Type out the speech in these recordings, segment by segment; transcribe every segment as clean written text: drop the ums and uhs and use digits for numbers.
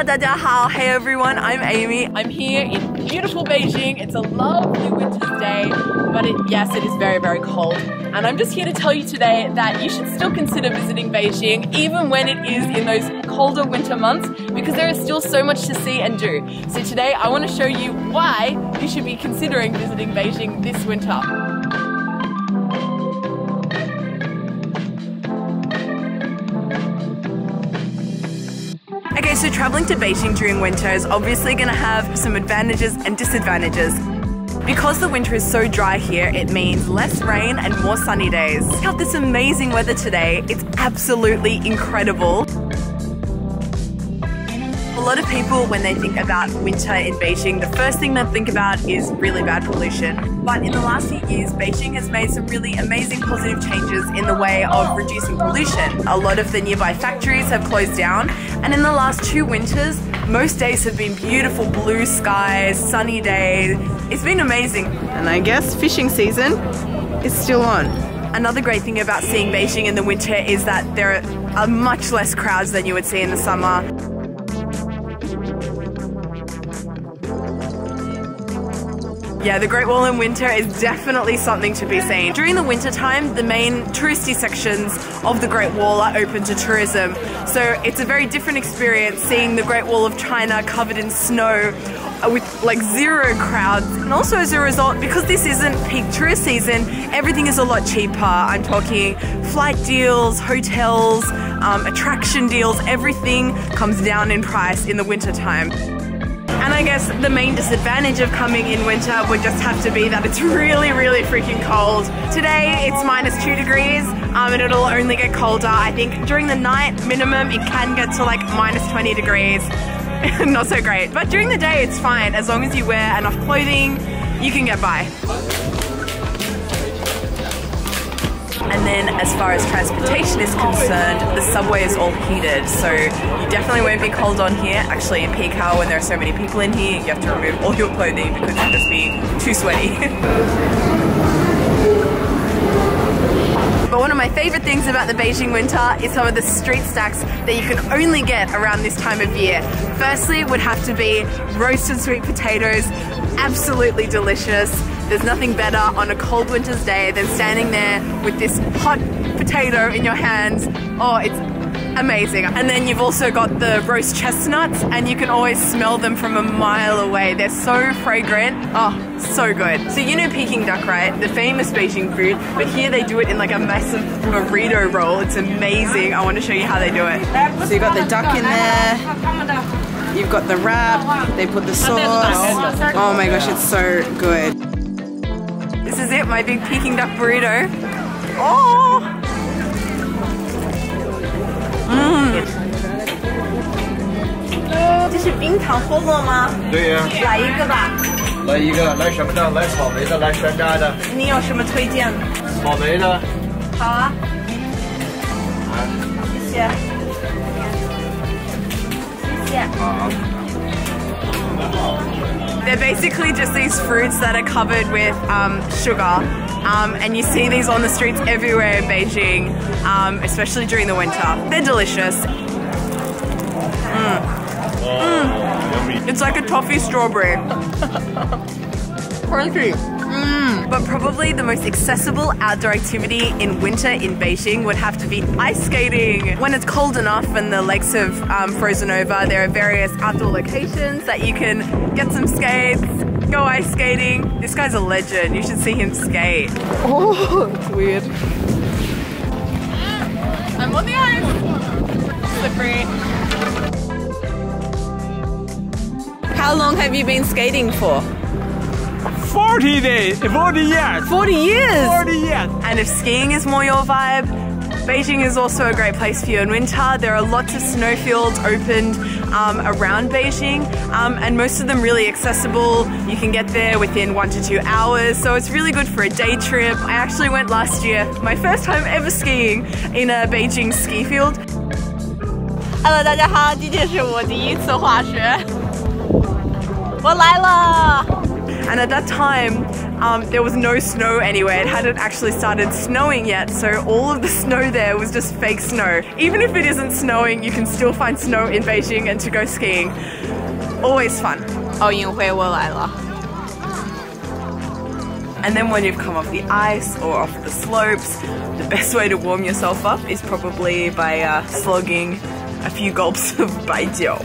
大家好. Hey everyone, I'm Amy. I'm here in beautiful Beijing. It's a lovely winter's day, but yes, it is very, very cold. And I'm just here to tell you today that you should still consider visiting Beijing even when it is in those colder winter months, because there is still so much to see and do. So today I want to show you why you should be considering visiting Beijing this winter. Okay, so traveling to Beijing during winter is obviously going to have some advantages and disadvantages. Because the winter is so dry here, it means less rain and more sunny days. We have this amazing weather today. It's absolutely incredible. A lot of people, when they think about winter in Beijing, the first thing they think about is really bad pollution. But in the last few years, Beijing has made some really amazing positive changes in the way of reducing pollution. A lot of the nearby factories have closed down, and in the last 2 winters, most days have been beautiful blue skies, sunny days. It's been amazing. And I guess fishing season is still on. Another great thing about seeing Beijing in the winter is that there are much less crowds than you would see in the summer. Yeah, the Great Wall in winter is definitely something to be seen. During the winter time, the main touristy sections of the Great Wall are open to tourism. So it's a very different experience seeing the Great Wall of China covered in snow with like 0 crowds. And also as a result, because this isn't peak tourist season, everything is a lot cheaper. I'm talking flight deals, hotels, attraction deals, everything comes down in price in the winter time. And I guess the main disadvantage of coming in winter would just have to be that it's really, really freaking cold. Today it's -2 degrees and it'll only get colder. I think during the night minimum it can get to like -20 degrees. Not so great. But during the day it's fine. As long as you wear enough clothing, you can get by. And then as far as transportation is concerned, the subway is all heated, so you definitely won't be cold on here. Actually in peak hour when there are so many people in here, you have to remove all your clothing because you'll just be too sweaty. But one of my favorite things about the Beijing winter is some of the street snacks that you can only get around this time of year. Firstly would have to be roasted sweet potatoes, absolutely delicious. There's nothing better on a cold winter's day than standing there with this hot potato in your hands. Oh, it's amazing. And then you've also got the roast chestnuts, and you can always smell them from a mile away. They're so fragrant. Oh, so good. So you know Peking duck, right? The famous Beijing food, but here they do it in like a massive burrito roll. It's amazing. I want to show you how they do it. So you've got the duck in there. You've got the wrap. They put the sauce. Oh my gosh, it's so good. This is it, my big Peking duck burrito. Oh! Mmm. 这是冰糖饸饹吗？对呀。来一个吧。来一个，来什么的？来草莓的，来山楂的。你有什么推荐？草莓的。好啊。谢谢。谢谢。好。 They're basically just these fruits that are covered with sugar, and you see these on the streets everywhere in Beijing, especially during the winter. They're delicious. It's like a toffee strawberry. Crunchy. But probably the most accessible outdoor activity in winter in Beijing would have to be ice skating. When it's cold enough and the lakes have frozen over, there are various outdoor locations that you can get some skates, go ice skating. This guy's a legend. You should see him skate. Oh, it's weird. I'm on the ice. Slippery. How long have you been skating for? 40 days, 40 years. 40 years? 40 years. And if skiing is more your vibe, Beijing is also a great place for you in winter. There are lots of snowfields opened around Beijing, and most of them really accessible. You can get there within 1 to 2 hours, so it's really good for a day trip. I actually went last year, my first time ever skiing in a Beijing ski field. Hello, 大家好，这就是我第一次滑雪。我来了。And at that time, there was no snow anywhere. It hadn't actually started snowing yet, so all of the snow there was just fake snow. Even if it isn't snowing, you can still find snow in Beijing and to go skiing. Always fun. 奥运会我来了。 And then when you've come off the ice or off the slopes, the best way to warm yourself up is probably by slogging a few gulps of baijiu.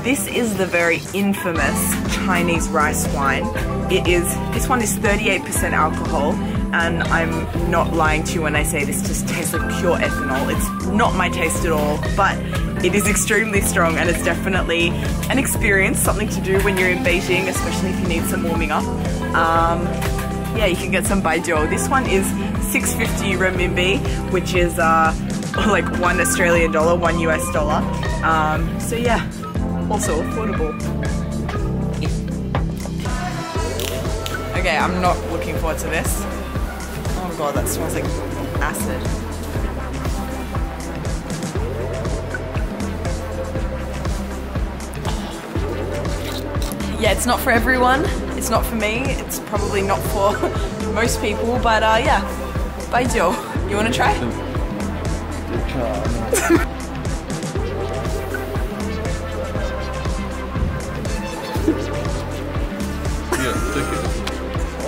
This is the very infamous Chinese rice wine. This one is 38% alcohol, and I'm not lying to you when I say this just tastes like pure ethanol. It's not my taste at all, but it is extremely strong, and it's definitely an experience, something to do when you're in Beijing, especially if you need some warming up. Yeah, you can get some baijiu. This one is 650 renminbi, which is like $1 Australian, $1 US. So yeah, also affordable. Okay, I'm not looking forward to this. Oh god, that smells like acid. Yeah, it's not for everyone. It's not for me. It's probably not for most people, but yeah, baijiu. You want to try?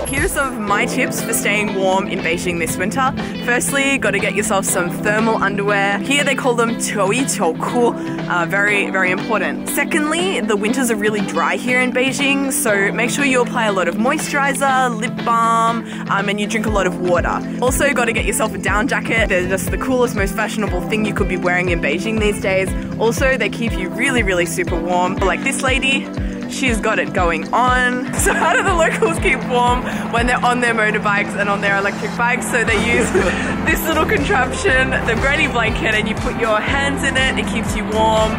Here's some of my tips for staying warm in Beijing this winter. Firstly, got to get yourself some thermal underwear. Here they call them 秋衣秋裤. Very, very important. Secondly, the winters are really dry here in Beijing, so make sure you apply a lot of moisturizer, lip balm, and you drink a lot of water. Also, got to get yourself a down jacket. They're just the coolest, most fashionable thing you could be wearing in Beijing these days. Also, they keep you really, really super warm. Like this lady, she's got it going on. So how do the locals keep warm when they're on their motorbikes and on their electric bikes? So they use this little contraption, the granny blanket, and you put your hands in it, it keeps you warm.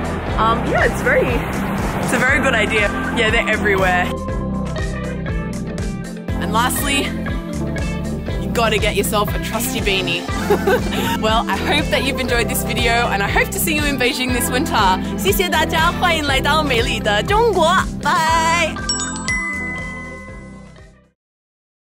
Yeah, it's a very good idea. Yeah, they're everywhere. And lastly, you gotta get yourself a trusty beanie. Well, I hope that you've enjoyed this video, and I hope to see you in Beijing this winter. 谢谢大家，欢迎来到美丽的中国，拜。